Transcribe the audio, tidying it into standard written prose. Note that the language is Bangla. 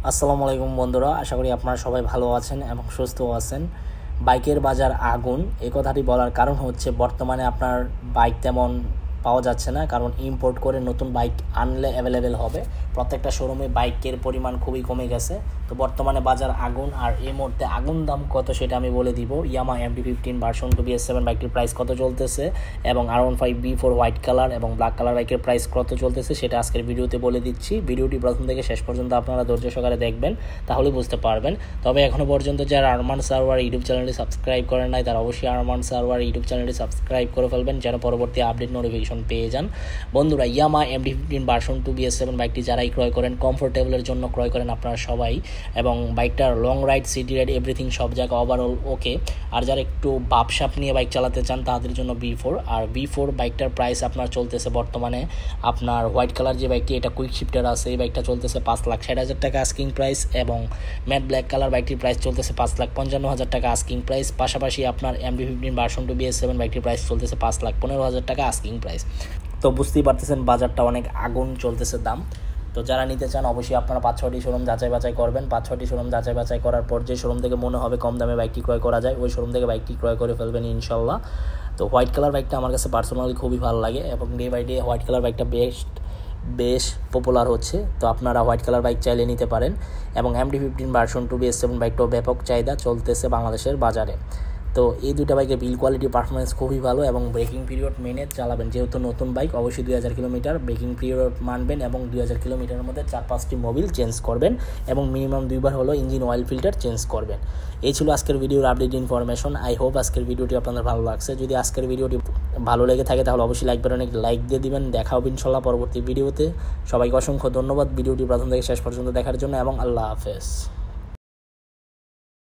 আসসালামু আলাইকুম বন্ধুরা, আশা করি আপনারা সবাই ভালো আছেন এবং সুস্থ আছেন। বাইকের বাজার আগুন এই কথাটি বলার কারণ হচ্ছে বর্তমানে আপনার বাইক তেমন পাওয়া যাচ্ছে না, কারণ ইম্পোর্ট করে নতুন বাইক আনলে অ্যাভেলেবেল হবে। প্রত্যেকটা শোরুমে বাইকের পরিমাণ খুবই কমে গেছে। তো বর্তমানে বাজার আগুন, আর এই মুহূর্তে আগুন দাম কত সেটা আমি বলে দিব। ইয়ামাহা MT-15 ভার্সন 2 BS7 বাইকটির প্রাইস কত চলতেছে এবং R15 B4 হোয়াইট কালার এবং ব্ল্যাক কালার বাইকের প্রাইস কত চলতেছে সেটা আজকের ভিডিওতে বলে দিচ্ছি। ভিডিওটি প্রথম থেকে শেষ পর্যন্ত আপনারা ধৈর্য সহকারে দেখবেন, তাহলে বুঝতে পারবেন। তবে এখনও পর্যন্ত যারা আরমান সার্ভার ইউটিউব চ্যানেলটি সাবস্ক্রাইব করেন নাই তারা অবশ্যই আরমান সার্ভার ইউটিউব চ্যানেলটি সাবস্ক্রাইব করে ফেলবেন, যেন পরবর্তী আপডেট নোটিফিকেশন পেয়ে যান। বন্ধুরা, ইয়ামাহা MT-15 ভার্সন 2 BS7 বাইকটি যারাই ক্রয় করেন, কমফোর্টেবলের জন্য ক্রয় করেন আপনারা সবাই, এবং বাইকটার long ride, city ride, everything সব জায়গায় ওভারঅল ওকে। আর যারা একটু বাপসাপ নিয়ে বাইক চালাতে চান তাদের জন্য B4। আর B4 বাইকটার প্রাইস আপনার চলতেছে বর্তমানে আপনার হোয়াইট কালার যে বাইকটি, এটা কুইক শিফটার আছে, এই বাইকটা চলতেছে 5,60,000 টাকা আস্কিং প্রাইস, এবং ম্যাট ব্ল্যাক কালার বাইকটির প্রাইস চলতেছে 5,55,000 টাকা আস্কিং প্রাইস। পাশাপাশি আপনার MT-15 ভার্সন 2 BS7 বাইকটির প্রাইস চলতেছে 5,15,000 টাকা আস্কিং প্রাইস। তো বুঝতেই পারতেছেন বাজারটা অনেক আগুন চলতেছে দাম। তো যারা নিতে চান অবশ্যই আপনারা 5-6টি শোরুম যাচাই বাছাই করবেন। 5-6টি শোরুম যাচাই বাছাই করার পর যে শোরুম থেকে মনে হবে কম দামে বাইকটি ক্রয় করা যায় ওই শোরুম থেকে বাইকটি ক্রয় করে ফেলবেন ইনশাল্লাহ। তো হোয়াইট কালার বাইকটা আমার কাছে পার্সোনালি খুবই ভালো লাগে, এবং day by day white colour বাইকটা বেশ পপুলার হচ্ছে। তো আপনারা হোয়াইট কালার বাইক চাইলে নিতে পারেন, এবং MT-15 ভার্সন 2 BS7 বাইকটাও ব্যাপক চাহিদা চলতেছে বাংলাদেশের বাজারে। তো এই দুইটা বাইকের বিল কোয়ালিটি পারফরমেন্স খুবই ভালো, এবং ব্রেকিং পিরিয়ড মেনে চালাবেন। যেহেতু নতুন বাইক অবশ্যই 2000 কিলোমিটার ব্রেকিং পিরিয়ড মানবেন, এবং 2000 কিলোমিটারের মধ্যে 4-5টি মোবিল চেঞ্জ করবেন, এবং মিনিমাম 2বার হলো ইঞ্জিন অয়েল ফিল্টার চেঞ্জ করবেন। এই ছিল আজকের ভিডিওর আপডেট ইনফরমেশন। আই হোপ আজকের ভিডিওটি আপনাদের ভালো লাগছে। যদি আজকের ভিডিওটি ভালো লেগে থাকে তাহলে অবশ্যই লাইক বাটনে লাইক দিয়ে দিবেন। দেখা হবে ইনশাল্লাহ পরবর্তী ভিডিওতে। সবাইকে অসংখ্য ধন্যবাদ ভিডিওটি প্রথম থেকে শেষ পর্যন্ত দেখার জন্য, এবং আল্লাহ হাফেজ।